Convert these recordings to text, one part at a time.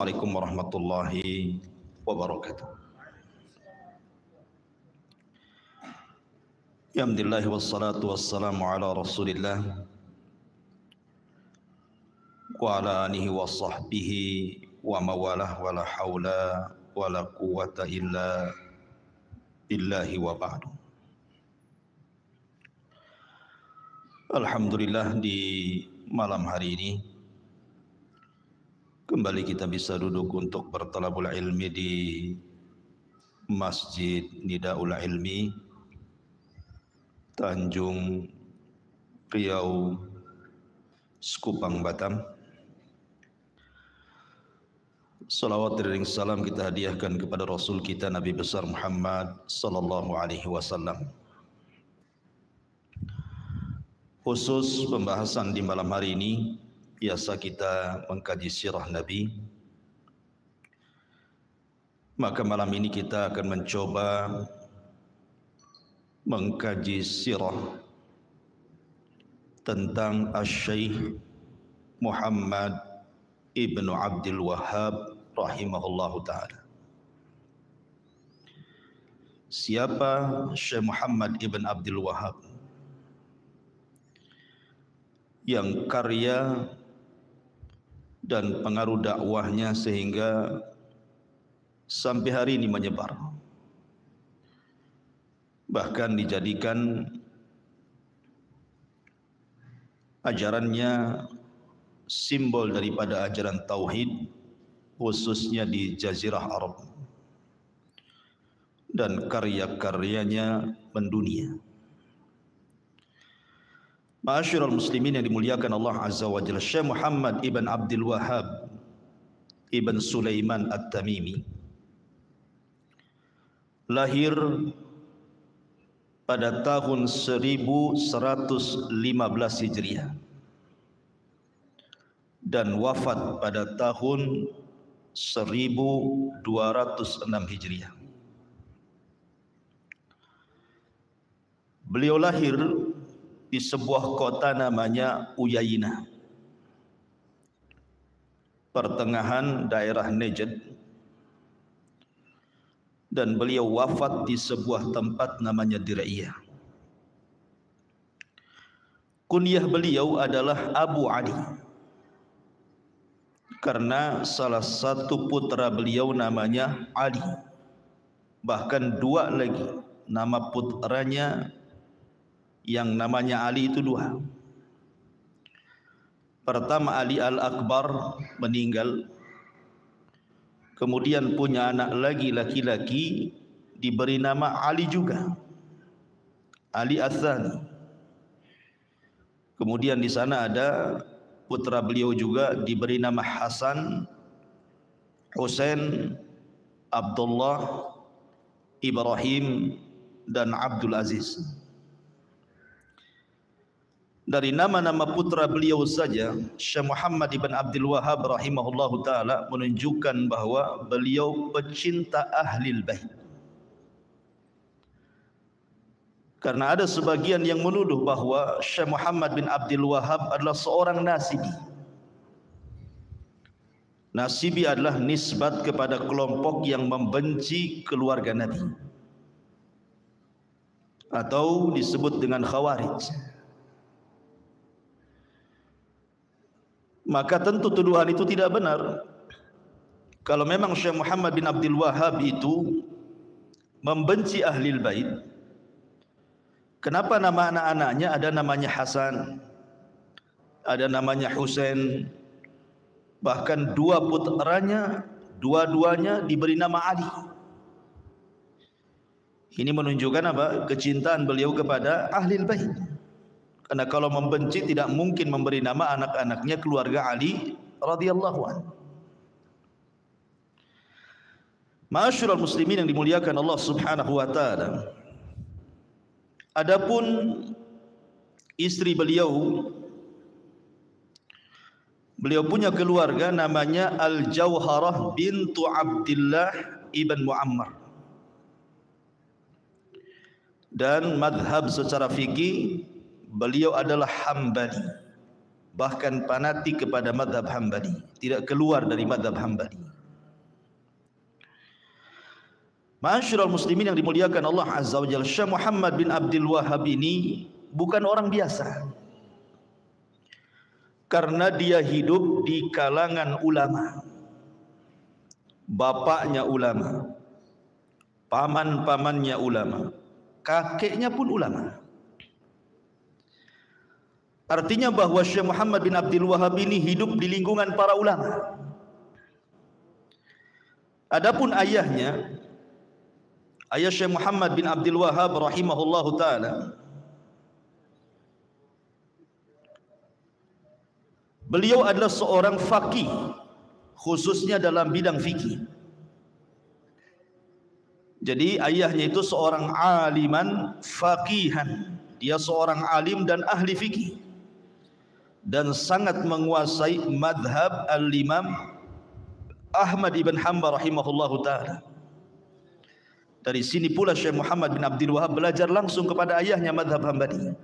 Assalamualaikum warahmatullahi wabarakatuh. Alhamdulillah wassalatu wassalamu ala Rasulillah wa ala alihi wa sahbihi wa mawalah wa la hawla wa la quwwata illa billahi wa ba'du. Alhamdulillah, di malam hari ini kembali kita bisa duduk untuk bertalabul ilmi di Masjid Nidaul Ilmi Tanjung Priau, Sekupang, Batam. Salawat dan salam kita hadiahkan kepada Rasul kita Nabi besar Muhammad sallallahu alaihi wasallam. Khusus pembahasan di malam hari ini, biasa kita mengkaji sirah Nabi. Maka malam ini kita akan mencoba mengkaji sirah tentang Asy-Syaikh Muhammad ibnu Abdul Wahhab rahimahullahu ta'ala. Siapa Syekh Muhammad ibn Abdul Wahhab yang karya dan pengaruh dakwahnya sehingga sampai hari ini menyebar, bahkan dijadikan ajarannya simbol daripada ajaran tauhid, khususnya di Jazirah Arab, dan karya-karyanya mendunia. Ma'asyiral muslimin yang dimuliakan Allah Azza wa Jalla, Syekh Muhammad ibn Abdul Wahhab ibn Sulaiman At-Tamimi lahir pada tahun 1115 Hijriah dan wafat pada tahun 1206 Hijriah. Beliau lahir di sebuah kota namanya Uyainah, pertengahan daerah Najd, dan beliau wafat di sebuah tempat namanya Dir'iyah. Kunyah beliau adalah Abu Ali, karena salah satu putra beliau namanya Ali, bahkan dua lagi nama putranya yang namanya Ali itu dua. Pertama Ali Al-Akbar meninggal, kemudian punya anak lagi laki-laki diberi nama Ali juga, Ali Ats-Tsani. Kemudian di sana ada putra beliau juga diberi nama Hasan, Husain, Abdullah, Ibrahim, dan Abdul Aziz. Dari nama-nama putra beliau saja, Syekh Muhammad ibn Abdul Wahhab rahimahullahu ta'ala menunjukkan bahwa beliau pecinta Ahlul Bait. Karena ada sebagian yang menuduh bahwa Syekh Muhammad bin Abdul Wahhab adalah seorang Nasibi. Nasibi adalah nisbat kepada kelompok yang membenci keluarga Nabi, atau disebut dengan Khawarij. Maka tentu tuduhan itu tidak benar. Kalau memang Syekh Muhammad bin Abdul Wahhab itu membenci Ahlul Bait, kenapa nama anak-anaknya ada namanya Hasan, ada namanya Husain, bahkan dua putranya dua-duanya diberi nama Ali? Ini menunjukkan apa? Kecintaan beliau kepada Ahlul Bait. Karena kalau membenci tidak mungkin memberi nama anak-anaknya keluarga Ali radhiyallahu anhu. Ma'asyiral muslimin yang dimuliakan Allah Subhanahu wa taala. Adapun istri beliau punya keluarga namanya Al-Jauharah bintu Abdullah ibn Muammar. Dan madhab secara fikih beliau adalah Hambali, bahkan fanatik kepada madhab Hambali, tidak keluar dari madhab Hambali. Ma'asyiral muslimin yang dimuliakan Allah Azza wa Jalla, Syekh Muhammad bin Abdul Wahhab ini bukan orang biasa. Karena dia hidup di kalangan ulama. Bapaknya ulama, paman-pamannya ulama, kakeknya pun ulama. Artinya bahwa Syekh Muhammad bin Abdul Wahhab ini hidup di lingkungan para ulama. Adapun ayahnya, ayah Syekh Muhammad bin Abdul Wahhab rahimahullahu taala, beliau adalah seorang faqih, khususnya dalam bidang fikih. Jadi ayahnya itu seorang aliman faqihan. Dia seorang alim dan ahli fikih, dan sangat menguasai madhab al-Imam Ahmad ibn Hanbal rahimahullahu ta'ala. Dari sini pula Syekh Muhammad bin Abdul Wahhab belajar langsung kepada ayahnya madhab Hambali.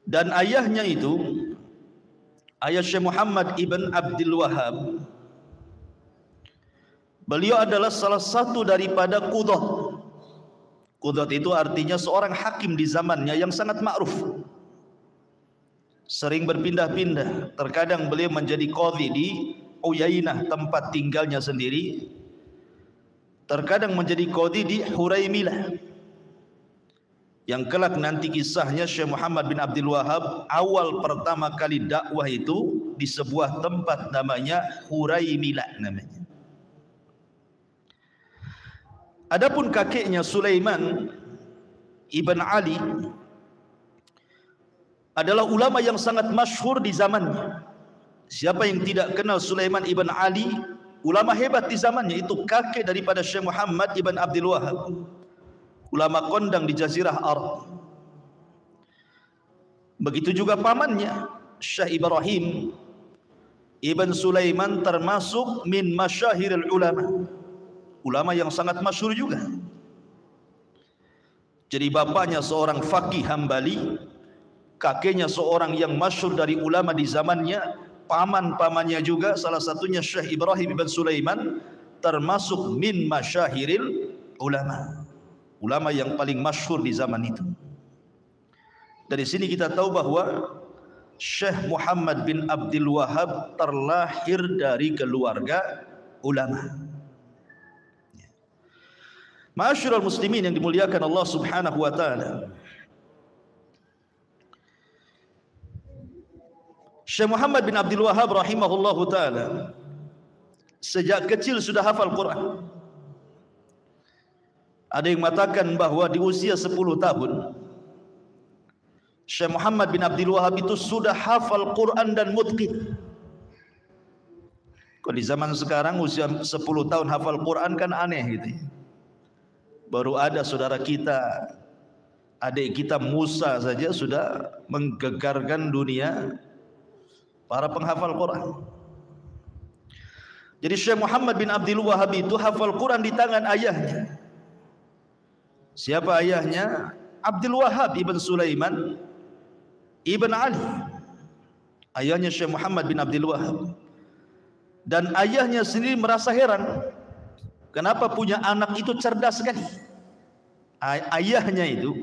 Dan ayahnya itu, ayah Syekh Muhammad ibn Abdul Wahhab, beliau adalah salah satu daripada qudat. Qudat itu artinya seorang hakim di zamannya yang sangat ma'ruf, sering berpindah-pindah. Terkadang beliau menjadi qadhi di Uyainah, tempat tinggalnya sendiri. Terkadang menjadi qadhi di Huraimilah, yang kelak nanti kisahnya Syekh Muhammad bin Abdul Wahhab awal pertama kali dakwah itu di sebuah tempat namanya Huraimilah namanya. Adapun kakeknya Sulaiman ibn Ali adalah ulama yang sangat masyhur di zamannya. Siapa yang tidak kenal Sulaiman ibn Ali, ulama hebat di zamannya, itu kakek daripada Syekh Muhammad ibn Abdul Wahhab, ulama kondang di Jazirah Arab. Begitu juga pamannya Syekh Ibrahim ibn Sulaiman, termasuk min masyahiril ulama, ulama yang sangat masyhur juga. Jadi bapaknya seorang faqih Hambali, kakeknya seorang yang masyhur dari ulama di zamannya, paman-pamannya juga salah satunya Syekh Ibrahim ibn Sulaiman, termasuk min masyahiril ulama, ulama yang paling masyhur di zaman itu. Dari sini kita tahu bahwa Syekh Muhammad bin Abdul Wahhab terlahir dari keluarga ulama. Ma'asyiral muslimin yang dimuliakan Allah Subhanahu wa taala, Syekh Muhammad bin Abdul Wahhab rahimahullahu taala sejak kecil sudah hafal Quran. Ada yang mengatakan bahwa di usia 10 tahun Syekh Muhammad bin Abdul Wahhab itu sudah hafal Quran dan mutqin. Kalau di zaman sekarang usia 10 tahun hafal Quran kan aneh gitu ya. Baru ada saudara kita, adik kita Musa saja sudah menggegarkan dunia para penghafal Quran. Jadi Syekh Muhammad bin Abdul Wahhab itu hafal Quran di tangan ayahnya. Siapa ayahnya? Abdul Wahhab ibn Sulaiman ibn Ali, ayahnya Syekh Muhammad bin Abdul Wahhab. Dan ayahnya sendiri merasa heran, kenapa punya anak itu cerdas sekali. Ayahnya itu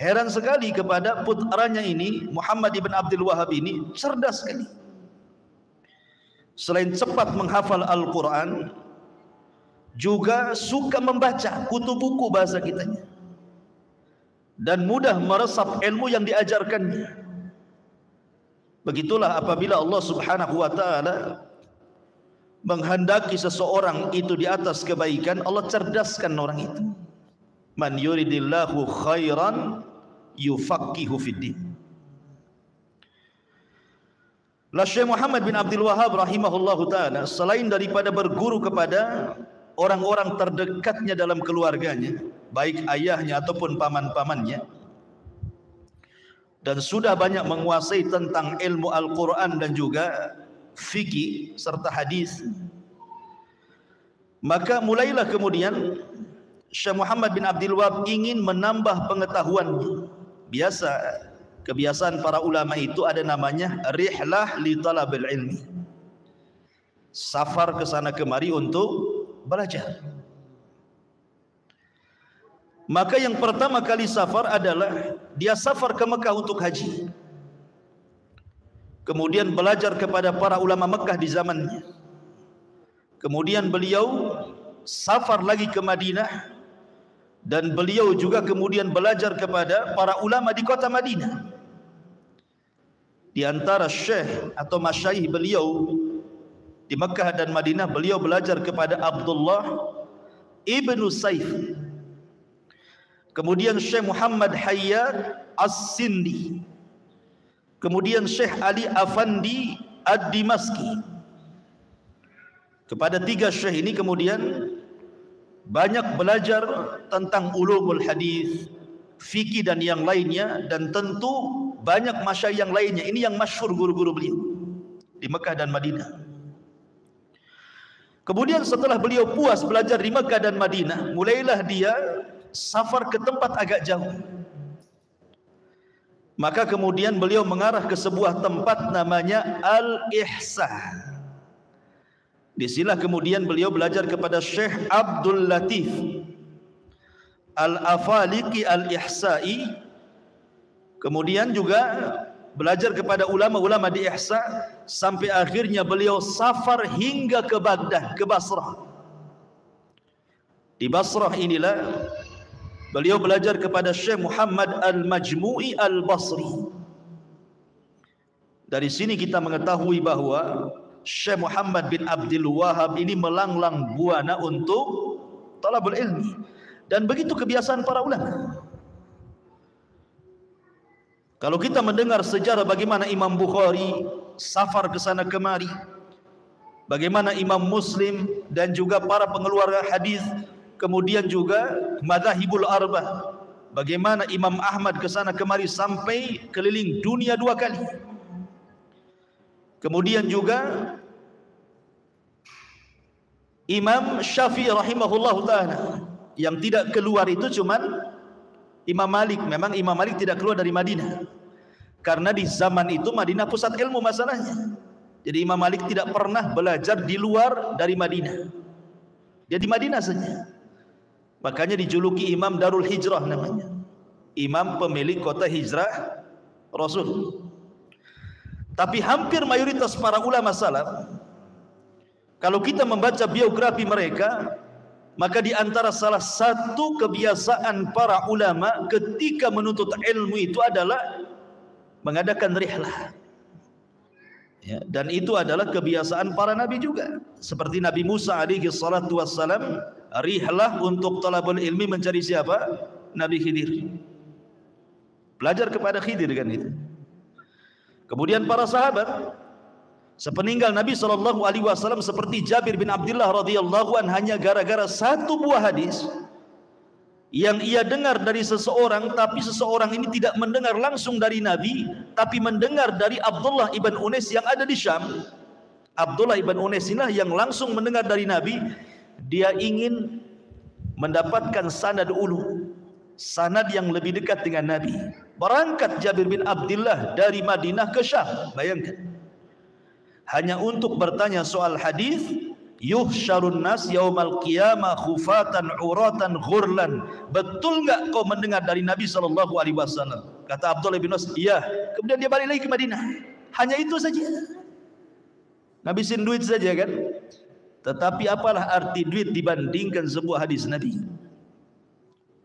heran sekali kepada putranya ini, Muhammad ibn Abdul Wahhab ini cerdas sekali. Selain cepat menghafal Al-Quran, juga suka membaca kutu buku bahasa kitanya, dan mudah meresap ilmu yang diajarkannya. Begitulah apabila Allah Subhanahu wa taala menghendaki seseorang itu di atas kebaikan, Allah cerdaskan orang itu. Man yuridillahu khairan yufaqihu fiddin. Syekh Muhammad bin Abdul Wahhab rahimahullahu taala, selain daripada berguru kepada orang-orang terdekatnya dalam keluarganya, baik ayahnya ataupun paman-pamannya, dan sudah banyak menguasai tentang ilmu Al-Quran dan juga fikih serta hadis, maka mulailah kemudian Syekh Muhammad bin Abdul Wahhab ingin menambah pengetahuannya. Kebiasaan para ulama itu ada namanya rihlah li talabil ilmi, safar ke sana kemari untuk belajar. Maka yang pertama kali safar adalah dia safar ke Mekah untuk haji. Kemudian belajar kepada para ulama Mekah di zamannya. Kemudian beliau safar lagi ke Madinah, dan beliau juga kemudian belajar kepada para ulama di kota Madinah. Di antara syekh atau masyayikh beliau di Mekah dan Madinah, beliau belajar kepada Abdullah ibnu Saif, kemudian Syekh Muhammad Hayyad As-Sindi, kemudian Syekh Ali Afandi Ad-Dimaski. Kepada tiga syekh ini kemudian banyak belajar tentang ulumul hadis, fikih dan yang lainnya, dan tentu banyak masyayikh yang lainnya. Ini yang masyhur guru-guru beliau di Mekah dan Madinah. Kemudian setelah beliau puas belajar di Mekah dan Madinah, mulailah dia safar ke tempat agak jauh. Maka kemudian beliau mengarah ke sebuah tempat namanya Al-Ihsa. Di sinilah kemudian beliau belajar kepada Syekh Abdul Latif Al-Afaliki Al-Ihsa'i. Kemudian juga belajar kepada ulama-ulama di Ihsa, sampai akhirnya beliau safar hingga ke Baghdad, ke Basrah. Di Basrah inilah beliau belajar kepada Syekh Muhammad Al-Majmu'i Al-Basri. Dari sini kita mengetahui bahwa Syekh Muhammad bin Abdul Wahhab ini melanglang buana untuk talabul ilmi, dan begitu kebiasaan para ulama. Kalau kita mendengar sejarah bagaimana Imam Bukhari safar ke sana kemari, bagaimana Imam Muslim dan juga para pengeluar hadis, kemudian juga madzhabul arba, bagaimana Imam Ahmad ke sana kemari sampai keliling dunia 2 kali. Kemudian juga Imam Syafi'i rahimahullah ta'ala, yang tidak keluar itu cuman Imam Malik. Memang Imam Malik tidak keluar dari Madinah, karena di zaman itu Madinah pusat ilmu masalahnya. Jadi Imam Malik tidak pernah belajar di luar dari Madinah, dia di Madinah saja. Makanya dijuluki Imam Darul Hijrah namanya, imam pemilik kota hijrah Rasul. Tapi hampir mayoritas para ulama salaf, kalau kita membaca biografi mereka, maka di antara salah satu kebiasaan para ulama ketika menuntut ilmu itu adalah mengadakan rihlah. Ya, dan itu adalah kebiasaan para nabi juga. Seperti Nabi Musa alaihi salatu wassalam, rihlah untuk talabul ilmi mencari siapa? Nabi Khidir. Belajar kepada Khidir kan itu. Kemudian para sahabat sepeninggal Nabi SAW seperti Jabir bin Abdullah radhiyallahu an, hanya gara-gara satu buah hadis yang ia dengar dari seseorang, tapi seseorang ini tidak mendengar langsung dari Nabi, tapi mendengar dari Abdullah ibn Unais yang ada di Syam. Abdullah ibn Unais inilah yang langsung mendengar dari Nabi. Dia ingin mendapatkan sanad ulu, sanad yang lebih dekat dengan Nabi. Berangkat Jabir bin Abdullah dari Madinah ke Syam, bayangkan, hanya untuk bertanya soal hadis. Yuhsyarun nas yaumal qiyamah khufatan uratan ghurlan. Betul enggak kau mendengar dari Nabi SAW? Kata Abdullah bin Unais, iya. Kemudian dia balik lagi ke Madinah. Hanya itu saja, ngabisin duit saja kan. Tetapi apalah arti duit dibandingkan sebuah hadis Nabi?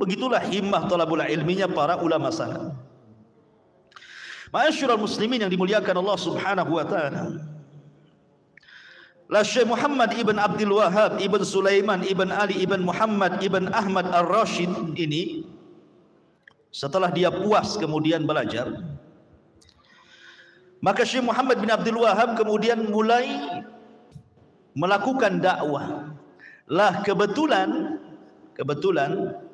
Begitulah himmah talabul ilminya para ulama salaf. Ma'asyiral muslimin yang dimuliakan Allah Subhanahu wa taala. La Syekh Muhammad ibn Abdul Wahhab ibn Sulaiman ibn Ali ibn Muhammad ibn Ahmad Ar-Rashid ini, setelah dia puas kemudian belajar, maka Syekh Muhammad bin Abdul Wahhab kemudian mulai melakukan dakwah. Lah kebetulan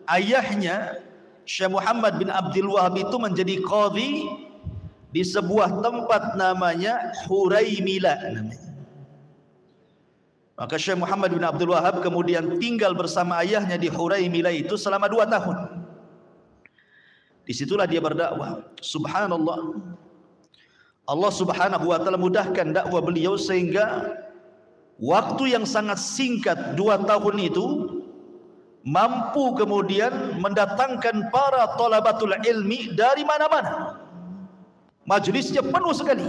ayahnya Syekh Muhammad bin Abdul Wahhab itu menjadi qadhi di sebuah tempat namanya Huraymila namanya. Maka Syekh Muhammad bin Abdul Wahhab kemudian tinggal bersama ayahnya di Huraymila itu selama 2 tahun. Disitulah dia berdakwah. Subhanallah, Allah Subhanahu wa ta'ala mudahkan dakwah beliau sehingga waktu yang sangat singkat 2 tahun itu mampu kemudian mendatangkan para thalabatul ilmi dari mana-mana. Majlisnya penuh sekali.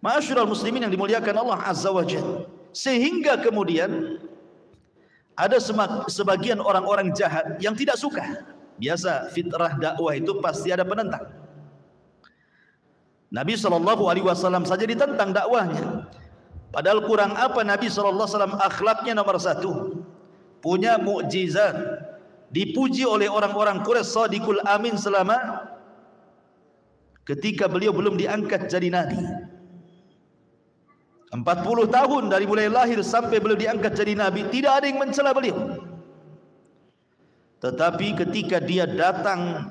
Ma'asyiral muslimin yang dimuliakan Allah Azza wa Jalla. Sehingga kemudian ada sebagian orang-orang jahat yang tidak suka. Biasa fitrah dakwah itu pasti ada penentang. Nabi SAW saja ditentang dakwahnya. Padahal kurang apa Nabi SAW akhlaknya nomor 1. Punya mukjizat. Dipuji oleh orang-orang Quraisy Shadiqul Amin selama ketika beliau belum diangkat jadi Nabi. 40 tahun dari mulai lahir sampai beliau diangkat jadi Nabi, tidak ada yang mencela beliau. Tetapi ketika dia datang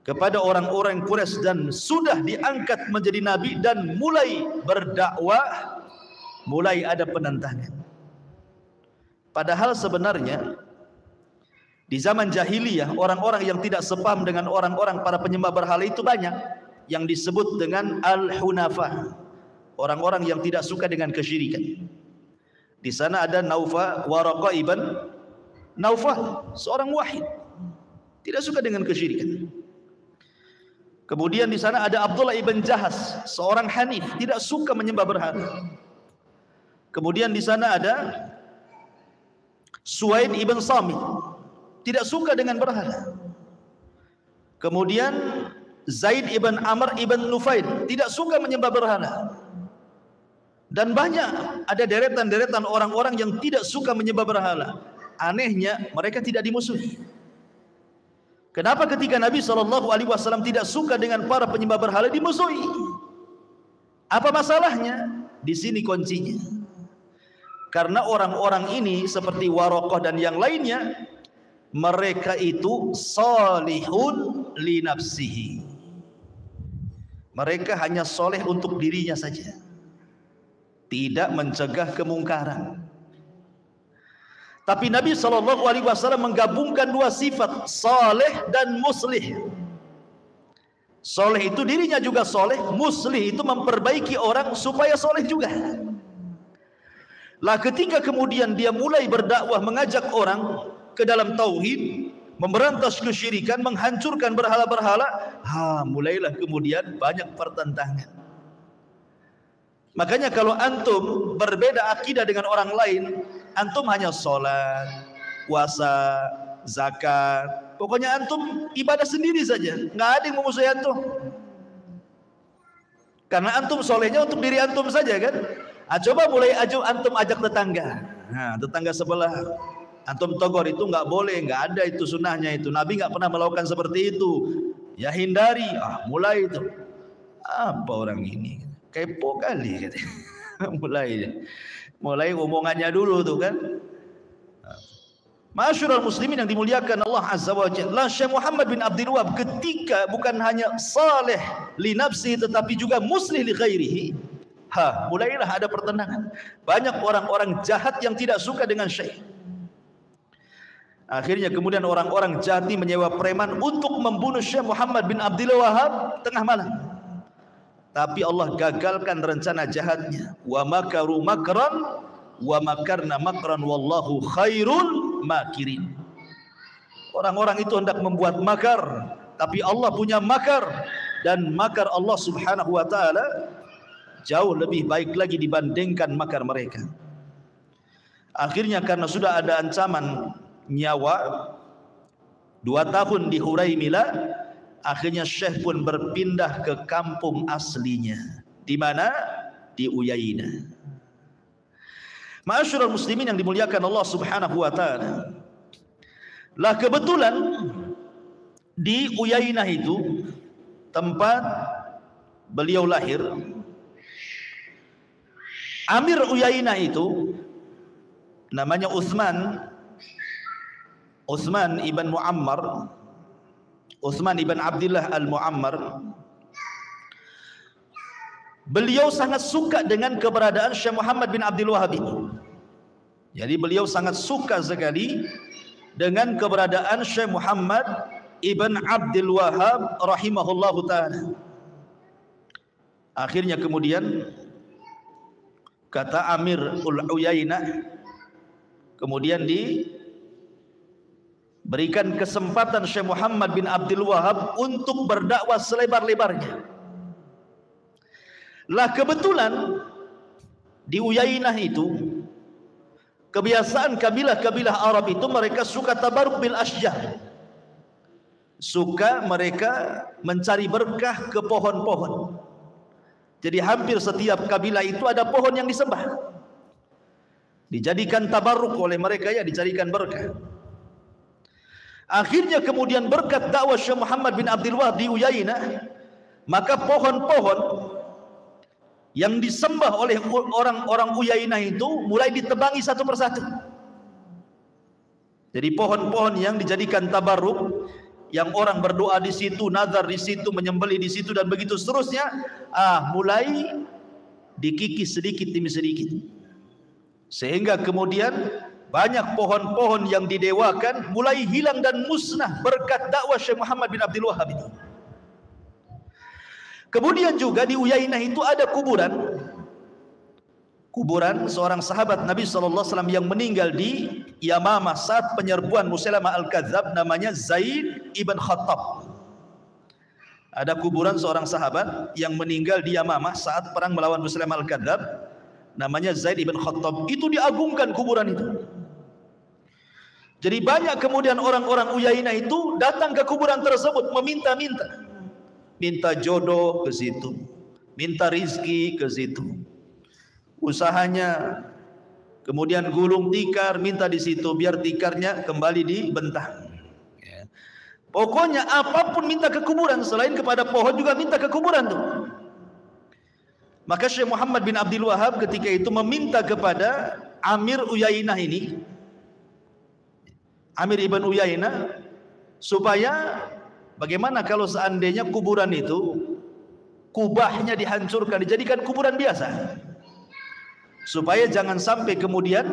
kepada orang-orang Quraisy dan sudah diangkat menjadi Nabi dan mulai berdakwah, mulai ada penentangan. Padahal sebenarnya di zaman jahiliyah orang-orang yang tidak sepaham dengan orang-orang para penyembah berhala itu banyak, yang disebut dengan al-hunafa. Orang-orang yang tidak suka dengan kesyirikan. Di sana ada Waraqah ibn Naufal, seorang wahid, tidak suka dengan kesyirikan. Kemudian di sana ada Abdullah ibn Jahas, seorang hanif, tidak suka menyembah berhala. Kemudian di sana ada Suwaid ibn Samit, tidak suka dengan berhala. Kemudian Zaid ibn Amr ibn Nufail, tidak suka menyembah berhala. Dan banyak ada deretan-deretan orang-orang yang tidak suka menyembah berhala. Anehnya mereka tidak dimusuhi. Kenapa ketika Nabi SAW tidak suka dengan para penyembah berhala dimusuhi? Apa masalahnya? Di sini kuncinya. Karena orang-orang ini seperti Waraqah dan yang lainnya, mereka itu salihun li nafsihi. Mereka hanya soleh untuk dirinya saja, tidak mencegah kemungkaran. Tapi Nabi SAW menggabungkan 2 sifat, saleh dan muslih. Soleh itu dirinya juga soleh, muslih itu memperbaiki orang supaya soleh juga. Lah ketika kemudian dia mulai berdakwah, mengajak orang ke dalam tauhid, memberantas kesyirikan, menghancurkan berhala-berhala, mulailah kemudian banyak pertentangan. Makanya kalau antum berbeda akidah dengan orang lain, antum hanya sholat, puasa, zakat, pokoknya antum ibadah sendiri saja, nggak ada yang memusuhi antum. Karena antum solehnya untuk diri antum saja kan. Coba mulai antum ajak tetangga, tetangga sebelah, antum togor itu nggak boleh, nggak ada itu sunnahnya itu. Nabi nggak pernah melakukan seperti itu. Ya hindari. Mulai itu. Apa orang ini? Kepo kali. Mulai omongannya dulu tuh kan. Ma'asyiral muslimin yang dimuliakan Allah Azza wa Jalla, Syekh Muhammad bin Abdul Wahab ketika bukan hanya saleh li nafsi tetapi juga muslih li ghairihi, mulailah ada pertentangan. Banyak orang-orang jahat yang tidak suka dengan Syekh. Akhirnya kemudian orang-orang jahat ini menyewa preman untuk membunuh Syekh Muhammad bin Abdul Wahab tengah malam. Tapi Allah gagalkan rencana jahatnya. Wa makaru makran wa makarna makran wallahu khairul makirin. Orang-orang itu hendak membuat makar, tapi Allah punya makar, dan makar Allah Subhanahu wa taala jauh lebih baik lagi dibandingkan makar mereka. Akhirnya karena sudah ada ancaman nyawa 2 tahun di Huraimilah, akhirnya Syekh pun berpindah ke kampung aslinya. Di mana? Di Uyainah. Ma'asyiral muslimin yang dimuliakan Allah Subhanahu wa taala. Lah kebetulan di Uyainah itu tempat beliau lahir. Amir Uyainah itu namanya Utsman ibn Muammar, Utsman ibn Abdullah al-Muammar. Beliau sangat suka dengan keberadaan Syekh Muhammad bin Abdul Wahab ini. Jadi beliau sangat suka sekali dengan keberadaan Syekh Muhammad ibn Abdul Wahab rahimahullahu ta'ala. Akhirnya kemudian kata Amir Uyainah, kemudian diberikan kesempatan Syekh Muhammad bin Abdul Wahab untuk berdakwah selebar-lebarnya. Lah kebetulan di Uyainah itu kebiasaan kabilah-kabilah Arab itu mereka suka tabarruk bil asjar. Suka mereka mencari berkah ke pohon-pohon. Jadi hampir setiap kabilah itu ada pohon yang disembah. Dijadikan tabarruk oleh mereka, ya, dicarikan berkah. Akhirnya kemudian berkat dakwah Syekh Muhammad bin Abdul Wahab di Uyainah, maka pohon-pohon yang disembah oleh orang-orang Uyainah itu mulai ditebangi satu persatu. Jadi pohon-pohon yang dijadikan tabarruk, yang orang berdoa di situ, nazar di situ, menyembelih di situ, dan begitu seterusnya, mulai dikikis sedikit demi sedikit, sehingga kemudian banyak pohon-pohon yang didewakan mulai hilang dan musnah berkat dakwah Syekh Muhammad bin Abdul Wahab itu. Kemudian juga di Uyainah itu ada kuburan seorang sahabat Nabi SAW yang meninggal di Yamamah saat penyerbuan Musailamah Al-Kadzab, namanya Zaid ibn Khattab. Ada kuburan seorang sahabat yang meninggal di Yamamah saat perang melawan Musailamah Al-Kadzab, namanya Zaid ibn Khattab. Itu diagungkan kuburan itu. Jadi banyak kemudian orang-orang Uyainah itu datang ke kuburan tersebut meminta-minta. Minta jodoh ke situ, minta rizki ke situ, usahanya kemudian gulung tikar, minta di situ biar tikarnya kembali dibentang. Pokoknya apapun minta ke kuburan, selain kepada pohon juga minta ke kuburan tuh. Maka Syekh Muhammad bin Abdul Wahab ketika itu meminta kepada Amir Uyainah ini, Amir ibn Uyainah, supaya bagaimana kalau seandainya kuburan itu kubahnya dihancurkan, dijadikan kuburan biasa, supaya jangan sampai kemudian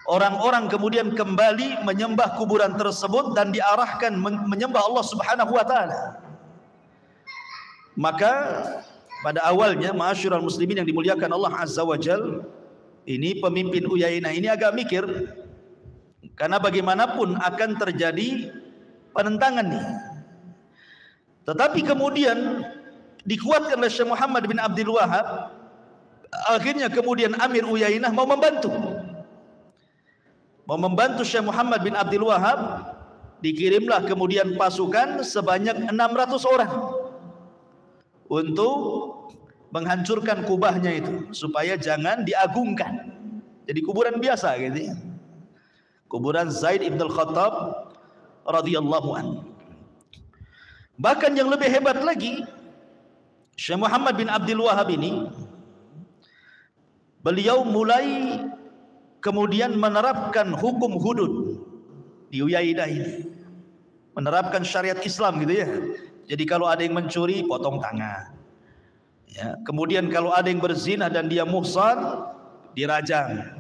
orang-orang kemudian kembali menyembah kuburan tersebut dan diarahkan menyembah Allah Subhanahu wa taala. Maka pada awalnya, ma'asyiral muslimin yang dimuliakan Allah Azza wa Jal, ini pemimpin Uyainah ini agak mikir, karena bagaimanapun akan terjadi penentangan nih. Tetapi kemudian dikuatkan oleh Syekh Muhammad bin Abdul Wahab. Akhirnya kemudian Amir Uyainah mau membantu Syekh Muhammad bin Abdul Wahab. Dikirimlah kemudian pasukan sebanyak 600 orang untuk menghancurkan kubahnya itu, supaya jangan diagungkan. Jadi kuburan biasa gitu ya. Kuburan Zaid ibn Khattab radhiyallahu anhu. Bahkan yang lebih hebat lagi, Syekh Muhammad bin Abdul Wahab ini, beliau mulai kemudian menerapkan hukum hudud di Uyainah ini, menerapkan syariat Islam gitu ya. Jadi kalau ada yang mencuri, potong tangan, ya. Kemudian kalau ada yang berzina dan dia muhsan, dirajam.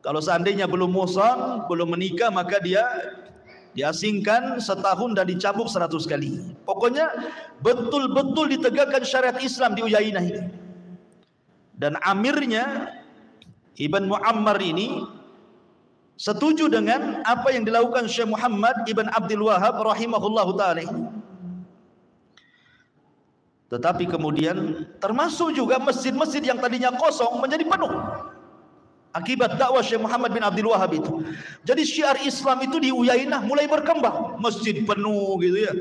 Kalau seandainya belum muhsan, belum menikah, maka dia diasingkan setahun dan dicambuk 100 kali. Pokoknya betul-betul ditegakkan syariat Islam di Uyainah ini. Dan amirnya Ibn Muammar ini setuju dengan apa yang dilakukan Syekh Muhammad ibn Abdul Wahab rahimahullahu ta'ala. Tetapi kemudian termasuk juga masjid-masjid yang tadinya kosong menjadi penuh akibat dakwah Syekh Muhammad bin Abdul Wahab itu. Jadi syiar Islam itu di Uyainah mulai berkembang, masjid penuh gitu ya.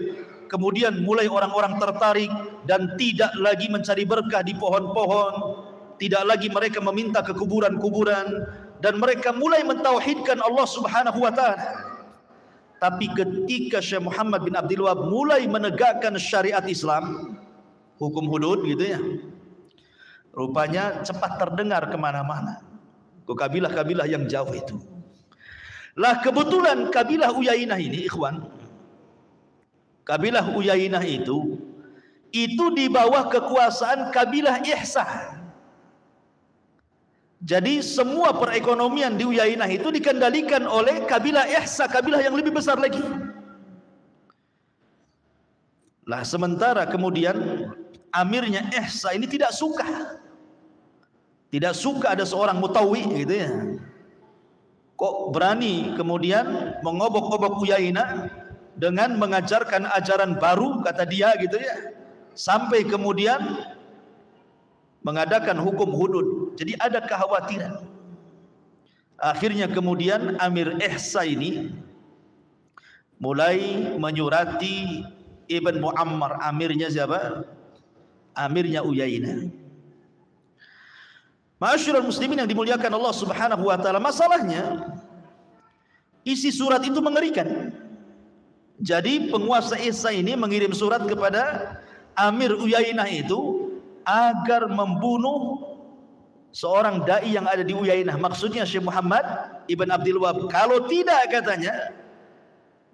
Kemudian mulai orang-orang tertarik dan tidak lagi mencari berkah di pohon-pohon, tidak lagi mereka meminta ke kuburan-kuburan, dan mereka mulai mentauhidkan Allah Subhanahu wa taala. Tapi ketika Syekh Muhammad bin Abdul Wahab mulai menegakkan syariat Islam, hukum hudud gitu ya, rupanya cepat terdengar kemana-mana ke kabilah-kabilah yang jauh itu. Lah kebetulan kabilah Uyainah ini, ikhwan, kabilah Uyainah itu di bawah kekuasaan kabilah Ihsa. Jadi semua perekonomian di Uyainah itu dikendalikan oleh kabilah Ihsa, kabilah yang lebih besar lagi. Lah sementara kemudian amirnya Ihsa ini tidak suka tidak suka ada seorang mutawwi gitu ya. Kok berani kemudian mengobok-obok Uyainah dengan mengajarkan ajaran baru kata dia gitu ya, sampai kemudian mengadakan hukum hudud. Jadi ada kekhawatiran. Akhirnya kemudian Amir Ihsa ini mulai menyurati Ibn Muammar. Amirnya siapa? Amirnya Uyainah. Ma'asyiral muslimin yang dimuliakan Allah Subhanahu wa taala, masalahnya isi surat itu mengerikan. Jadi penguasa Ihsa ini mengirim surat kepada Amir Uyainah itu agar membunuh seorang dai yang ada di Uyainah, maksudnya Syekh Muhammad Ibn Abdul Wahab. Kalau tidak katanya,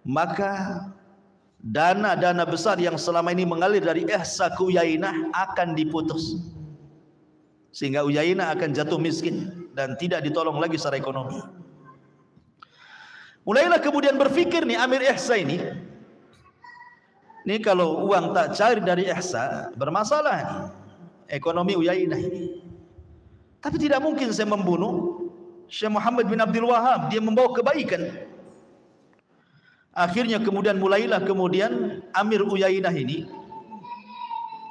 maka dana-dana besar yang selama ini mengalir dari Ihsa ke Uyainah akan diputus, sehingga Uyainah akan jatuh miskin dan tidak ditolong lagi secara ekonomi. Mulailah kemudian berpikir nih Amir Ihsa ini kalau uang tak cari dari Ihsa, bermasalah nih ekonomi Uyainah ini. Tapi tidak mungkin saya membunuh Syekh Muhammad bin Abdul Wahab, dia membawa kebaikan. Akhirnya kemudian mulailah kemudian Amir Uyainah ini,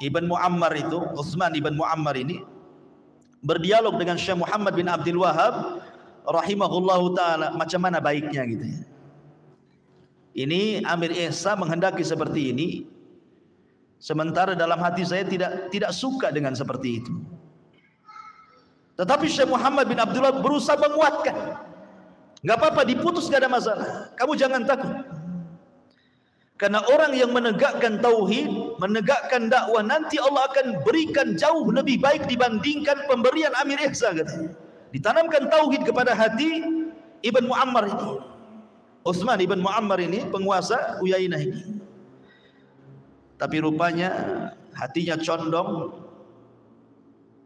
Ibn Muammar itu, Utsman Ibn Muammar ini berdialog dengan Syekh Muhammad bin Abdul Wahab rahimahullahu taala, macam mana baiknya gitu ya. Ini Amir Ihsa menghendaki seperti ini, sementara dalam hati saya tidak suka dengan seperti itu. Tetapi Syekh Muhammad bin Abdul Wahab berusaha menguatkan, enggak apa-apa, diputus, enggak ada masalah, kamu jangan takut. Karena orang yang menegakkan tauhid, menegakkan dakwah, nanti Allah akan berikan jauh lebih baik dibandingkan pemberian Amir Ihsa katanya. Ditanamkan tauhid kepada hati Ibn Muammar ini, Utsman Ibn Muammar ini, penguasa Uyainah ini. Tapi rupanya hatinya condong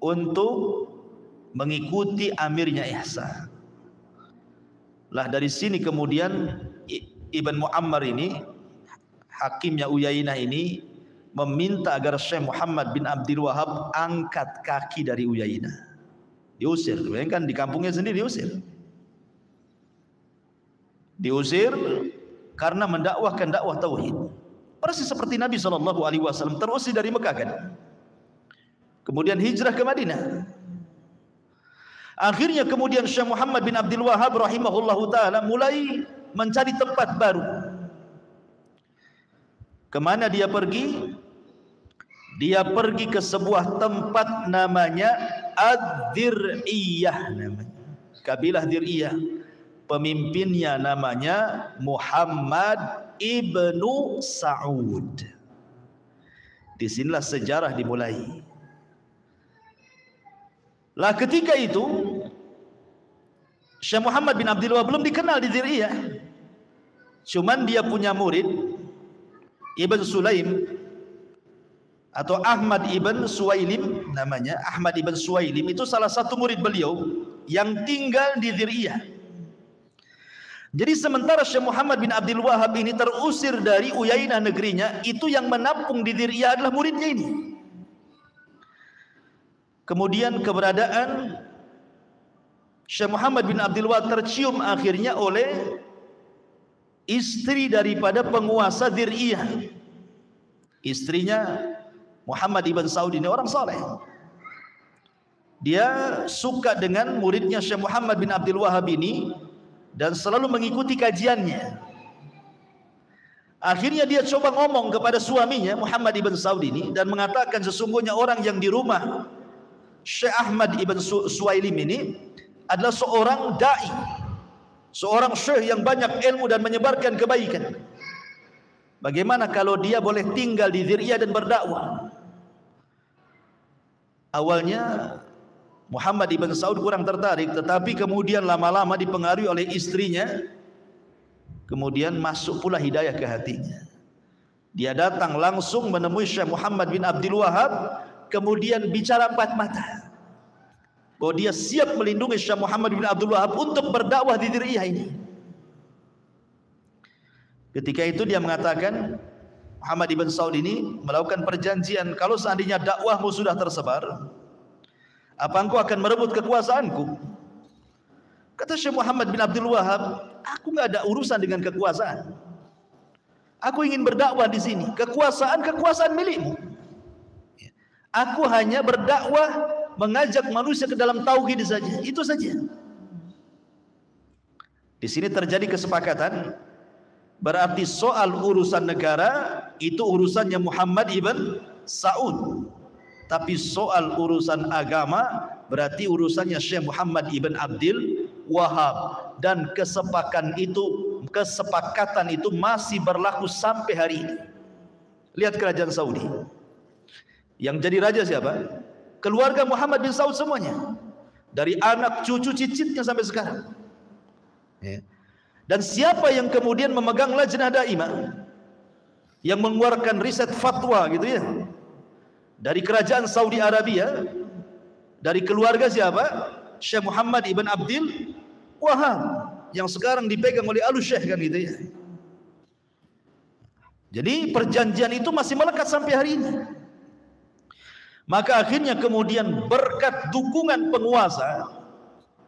untuk mengikuti amirnya Ihsa. Lah dari sini kemudian Ibn Muammar ini, hakimnya Uyainah ini, meminta agar Syekh Muhammad bin Abdul Wahab angkat kaki dari Uyainah. Diusir, kan di kampungnya sendiri diusir karena mendakwahkan dakwah tauhid. Persis seperti Nabi SAW terusir dari Mekah kan, kemudian hijrah ke Madinah. Akhirnya kemudian Syekh Muhammad bin Abdul Wahab rahimahullahu taala mulai mencari tempat baru. Kemana dia pergi? Dia pergi ke sebuah tempat namanya Ad-Dir'iyah namanya. Kabilah Dir'iyah. Pemimpinnya namanya Muhammad ibnu Sa'ud. Disinilah sejarah dimulai. Lah ketika itu Syekh Muhammad bin Abdul Wahab belum dikenal di Dir'iyah. Cuman dia punya murid Ibn Sulaim atau Ahmad Ibn Suwailim namanya. Ahmad Ibn Suwailim itu salah satu murid beliau yang tinggal di Dir'iyah. Jadi sementara Syekh Muhammad bin Abdul Wahab ini terusir dari Uyainah negerinya, itu yang menampung di Dir'iyah adalah muridnya ini. Kemudian keberadaan Syekh Muhammad bin Abdul Wahab tercium akhirnya oleh istri daripada penguasa Dir'iyah. Istrinya Muhammad ibn Saud ini orang saleh. Dia suka dengan muridnya Syekh Muhammad bin Abdul Wahab ini dan selalu mengikuti kajiannya. Akhirnya dia coba ngomong kepada suaminya Muhammad ibn Saud ini dan mengatakan sesungguhnya orang yang di rumah Syekh Ahmad ibn Suwailim ini adalah seorang dai, seorang syekh yang banyak ilmu dan menyebarkan kebaikan. Bagaimana kalau dia boleh tinggal di Dir'iyah dan berdakwah? Awalnya Muhammad ibn Saud kurang tertarik, tetapi kemudian lama-lama dipengaruhi oleh istrinya, kemudian masuk pula hidayah ke hatinya. Dia datang langsung menemui Syekh Muhammad bin Abdul Wahab, kemudian bicara empat mata bahwa dia siap melindungi Syekh Muhammad bin Abdul Wahab untuk berdakwah di Dir'iyah ini. Ketika itu dia mengatakan, Muhammad ibn Saud ini melakukan perjanjian, kalau seandainya dakwahmu sudah tersebar, Apa engkau akan merebut kekuasaanku? Kata Syekh Muhammad bin Abdul Wahab, aku nggak ada urusan dengan kekuasaan. Aku ingin berdakwah di sini. Kekuasaan milikmu. Aku hanya berdakwah, mengajak manusia ke dalam tauhid saja. Itu saja. Di sini terjadi kesepakatan. Berarti soal urusan negara itu urusannya Muhammad ibn Saud. Tapi soal urusan agama berarti urusannya Syekh Muhammad ibn Abdul Wahab. Dan kesepakatan itu masih berlaku sampai hari ini. Lihat kerajaan Saudi. Yang jadi raja siapa? Keluarga Muhammad bin Saud semuanya. Dari anak, cucu, cicitnya sampai sekarang. Dan siapa yang kemudian memegang lajnah daimah, yang mengeluarkan riset fatwa gitu ya, dari kerajaan Saudi Arabia, dari keluarga siapa? Syekh Muhammad ibn Abdul Wahab, yang sekarang dipegang oleh Al-Syekh kan gitu ya. Jadi perjanjian itu masih melekat sampai hari ini. Maka akhirnya kemudian berkat dukungan penguasa,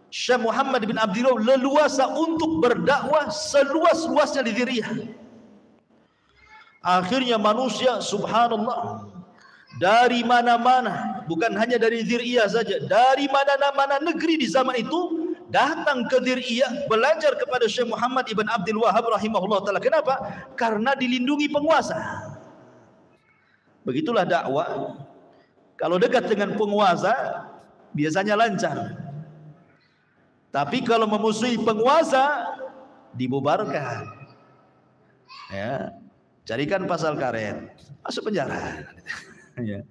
Syekh Muhammad bin Abdul Wahab leluasa untuk berdakwah seluas-luasnya di Diriyah. Akhirnya manusia subhanallah dari mana-mana, bukan hanya dari Diriyah saja, dari mana-mana negeri di zaman itu datang ke Diriyah belajar kepada Syekh Muhammad ibn Abdul Wahab rahimahullah taala. Kenapa? Karena dilindungi penguasa. Begitulah dakwah. Kalau dekat dengan penguasa biasanya lancar. Tapi kalau memusuhi penguasa dibubarkan. Ya, carikan pasal karet, masuk penjara. Ya.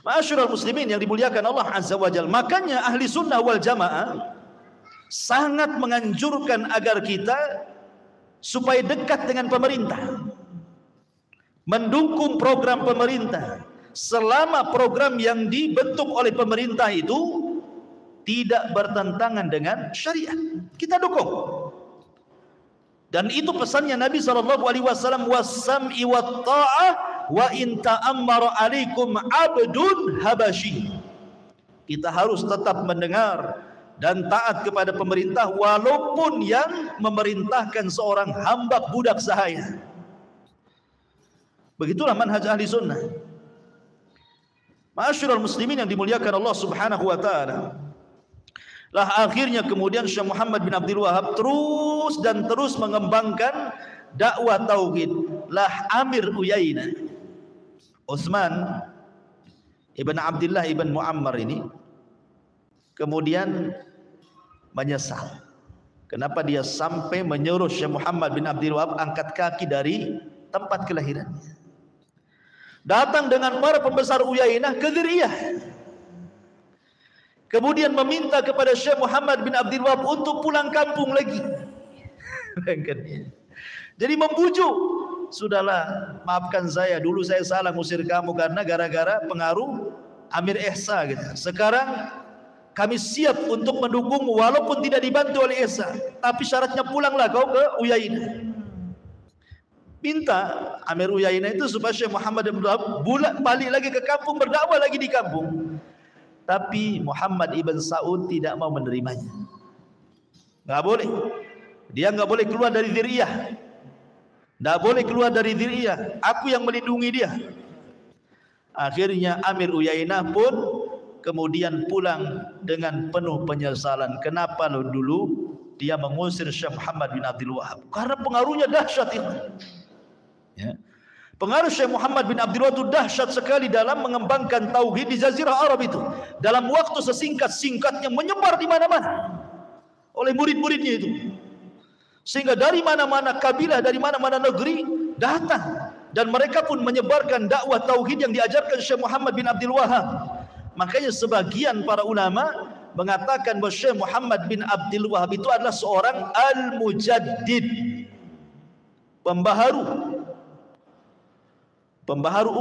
Ma'asyiral muslimin yang dimuliakan Allah Azza wa Jalla. Makanya ahli sunnah wal jamaah sangat menganjurkan agar kita supaya dekat dengan pemerintah, mendukung program pemerintah selama program yang dibentuk oleh pemerintah itu tidak bertentangan dengan syariat, kita dukung. Dan itu pesannya Nabi SAW, was-sam'i wat-ta'ah wa in ta'ammara alaikum abdun habasyi. Kita harus tetap mendengar dan taat kepada pemerintah walaupun yang memerintahkan seorang hamba budak sahaya. Begitulah manhaj ahli sunnah. Ma'asyiral muslimin yang dimuliakan Allah Subhanahu wa taala. Lah akhirnya kemudian Syekh Muhammad bin Abdul Wahab terus mengembangkan dakwah tauhid. Lah Amir Uyainah Utsman ibn Abdullah ibn Muammar ini kemudian menyesal. Kenapa dia sampai menyuruh Syekh Muhammad bin Abdul Wahab angkat kaki dari tempat kelahirannya. Datang dengan para pembesar Uyainah ke Diriyah. Kemudian meminta kepada Syekh Muhammad bin Abdul Wahab untuk pulang kampung lagi. Jadi membujuk, sudahlah maafkan saya, dulu saya salah ngusir kamu karena gara-gara pengaruh Amir Ihsa gitu. Sekarang kami siap untuk mendukungmu walaupun tidak dibantu oleh Ihsa, tapi syaratnya pulanglah kau ke Uyainah. Minta Amir Uyainah itu supaya Syekh Muhammad bin Abdul Wahab balik lagi ke kampung, berdakwah lagi di kampung. Tapi Muhammad ibn Saud tidak mau menerimanya. Nggak boleh. Dia nggak boleh keluar dari Diriyah. Nggak boleh keluar dari Diriyah. Aku yang melindungi dia. Akhirnya Amir Uyainah pun kemudian pulang dengan penuh penyesalan. Kenapa dulu dia mengusir Syekh Muhammad bin Abdul Wahab? Karena pengaruhnya dahsyat itu. Ya. Pengaruh Syekh Muhammad bin Abdul Wahab itu dahsyat sekali dalam mengembangkan tauhid di Jazirah Arab itu. Dalam waktu sesingkat-singkatnya menyebar di mana-mana oleh murid-muridnya itu. Sehingga dari mana-mana kabilah, dari mana-mana negeri datang dan mereka pun menyebarkan dakwah tauhid yang diajarkan Syekh Muhammad bin Abdul Wahab. Makanya sebagian para ulama mengatakan bahwa Syekh Muhammad bin Abdul Wahab itu adalah seorang al-mujaddid, pembaharu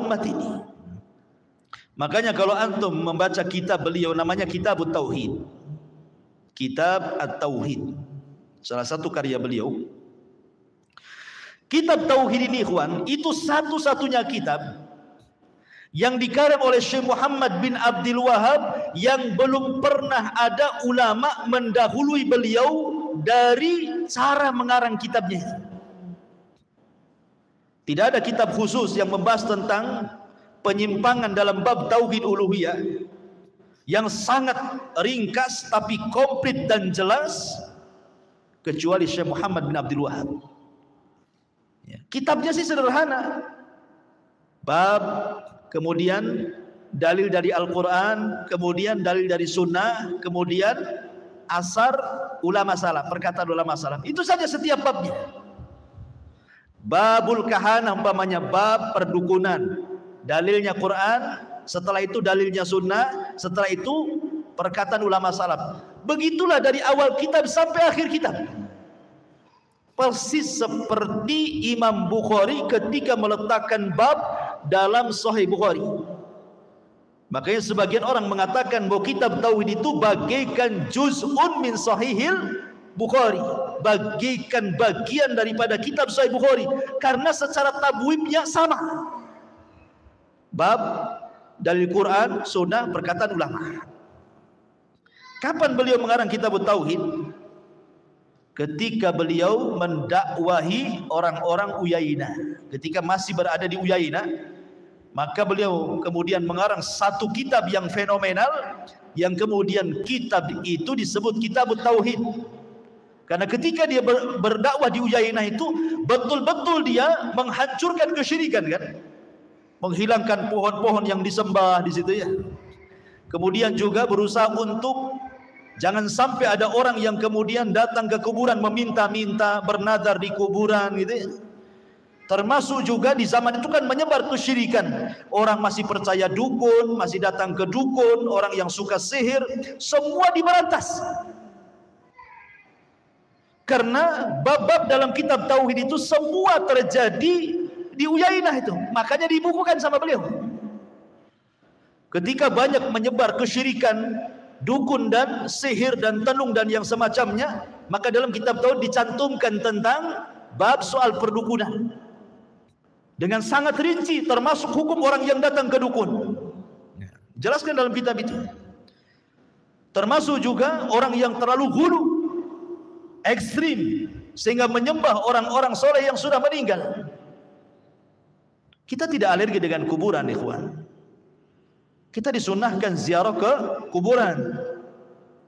umat ini. Makanya kalau antum membaca kitab beliau namanya Kitabut Tauhid, Kitab At-Tauhid, salah satu karya beliau. Kitab Tauhid ini ikhwan, itu satu-satunya kitab yang dikarang oleh Syekh Muhammad bin Abdul Wahab, yang belum pernah ada ulama mendahului beliau dari cara mengarang kitabnya. Tidak ada kitab khusus yang membahas tentang penyimpangan dalam bab tauhid uluhiyah yang sangat ringkas tapi komplit dan jelas kecuali Syekh Muhammad bin Abdul Wahab. Kitabnya sih sederhana, bab, kemudian dalil dari Al-Quran, kemudian dalil dari Sunnah, kemudian asar ulama salaf, perkataan ulama salaf. Itu saja setiap babnya. Babul kahanah umpamanya bab perdukunan, dalilnya Quran, setelah itu dalilnya Sunnah, setelah itu perkataan ulama salaf. Begitulah dari awal kitab sampai akhir kitab. Persis seperti Imam Bukhari ketika meletakkan bab dalam Sahih Bukhari. Makanya sebagian orang mengatakan bahwa kitab tauhid itu bagaikan juz'un min Sahihil Bukhari, bagaikan bagian daripada kitab Sahih Bukhari, karena secara tabwibnya sama. Bab, dalil Quran, Sunnah, perkataan ulama. Kapan beliau mengarang kitab tauhid? Ketika beliau mendakwahi orang-orang Uyainah, ketika masih berada di Uyainah, maka beliau kemudian mengarang satu kitab yang fenomenal, yang kemudian kitab itu disebut kitab tauhid. Karena ketika dia berdakwah di Uyainah itu betul-betul dia menghancurkan kesyirikan, kan, menghilangkan pohon-pohon yang disembah di situ, ya. Kemudian juga berusaha untuk jangan sampai ada orang yang kemudian datang ke kuburan meminta-minta, bernadar di kuburan, gitu ya. Termasuk juga di zaman itu kan menyebar kesyirikan. Orang masih percaya dukun, masih datang ke dukun, orang yang suka sihir, semua diberantas. Karena bab-bab dalam kitab tauhid itu semua terjadi di Uyainah itu. Makanya dibukukan sama beliau. Ketika banyak menyebar kesyirikan, dukun dan sihir dan tenung dan yang semacamnya, maka dalam kitab tauhid dicantumkan tentang bab soal perdukunan dengan sangat rinci, termasuk hukum orang yang datang ke dukun. Jelaskan dalam kitab itu. Termasuk juga orang yang terlalu hulu, ekstrim, sehingga menyembah orang-orang soleh yang sudah meninggal. Kita tidak alergi dengan kuburan, ikhwan. Kita disunahkan ziarah ke kuburan.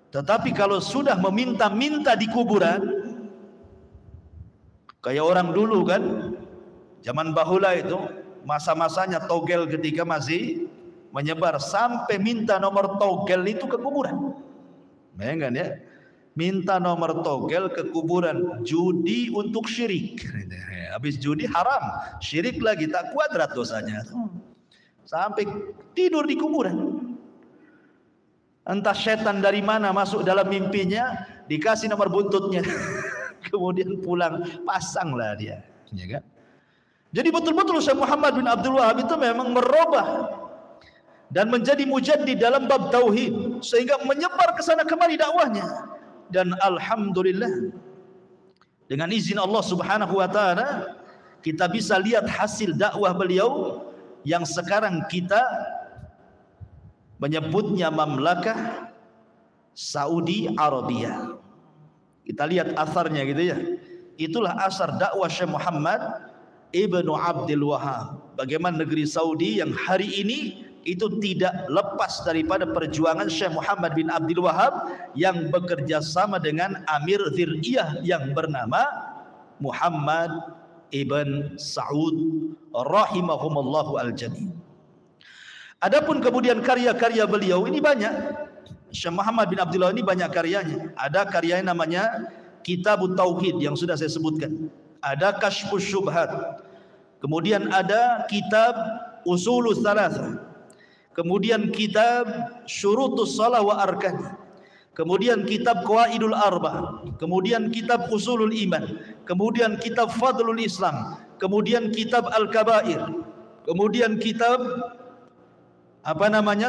Tetapi kalau sudah meminta-minta di kuburan, kayak orang dulu kan, zaman bahula itu, masa-masanya togel ketika masih menyebar, sampai minta nomor togel itu ke kuburan. Bayangkan ya, minta nomor togel ke kuburan, judi untuk syirik. Habis judi haram, syirik lagi, tak kuadrat dosanya. Sampai tidur di kuburan. Entah setan dari mana masuk dalam mimpinya, dikasih nomor buntutnya. Kemudian pulang, pasanglah dia, ya kan? Jadi betul-betul Syekh Muhammad bin Abdul Wahab itu memang merubah dan menjadi mujaddid dalam bab tauhid, sehingga menyebar ke sana kemari dakwahnya. Dan alhamdulillah, dengan izin Allah Subhanahu wa taala, kita bisa lihat hasil dakwah beliau yang sekarang kita menyebutnya Mamlakah Saudi Arabia. Kita lihat asarnya gitu ya. Itulah asar dakwah Syekh Muhammad Ibnu Abdul Wahab. Bagaimana negeri Saudi yang hari ini itu tidak lepas daripada perjuangan Syekh Muhammad bin Abdul Wahab yang bekerja sama dengan Amir Dzir'iyah yang bernama Muhammad Ibn Saud rahimahumullahu al-jami'. Adapun kemudian karya-karya beliau ini banyak. Syekh Muhammad bin Abdullah ini banyak karyanya. Ada karyanya namanya Kitabut Tauhid yang sudah saya sebutkan. Ada Kasyfus Syubhat. Kemudian ada kitab Usulus Tsalatsah. Kemudian kitab Syurutus Shalah wa Arkani. Kemudian kitab Qawaidul Arba, kemudian kitab Usulul Iman, kemudian kitab Fadlul Islam, kemudian kitab Al-Kabair, kemudian kitab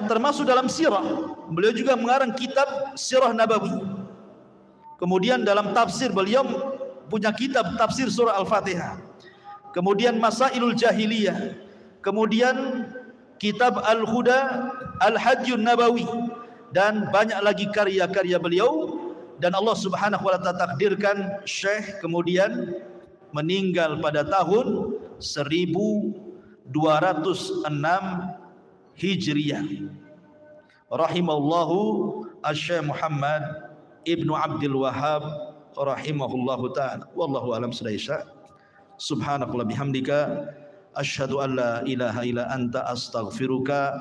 termasuk dalam sirah. Beliau juga mengarang kitab Sirah Nabawi. Kemudian dalam tafsir beliau punya kitab tafsir surah Al-Fatihah. Kemudian Masailul Jahiliyah. Kemudian kitab Al-Huda, Al-Hajjun Nabawi, dan banyak lagi karya-karya beliau. Dan Allah Subhanahu wa taala takdirkan Syekh kemudian meninggal pada tahun 1206 Hijriah. Rahimallahu Asy-Syaikh Muhammad Ibnu Abdul Wahhab rahimahullahu taala. Wallahu alam sedaya. Subhanakallah bihamdika asyhadu an la ilaha illa anta astaghfiruka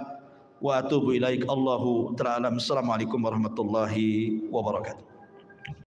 wa atubu ilaik. Allahu ta'ala. Assalamualaikum warahmatullahi wabarakatuh.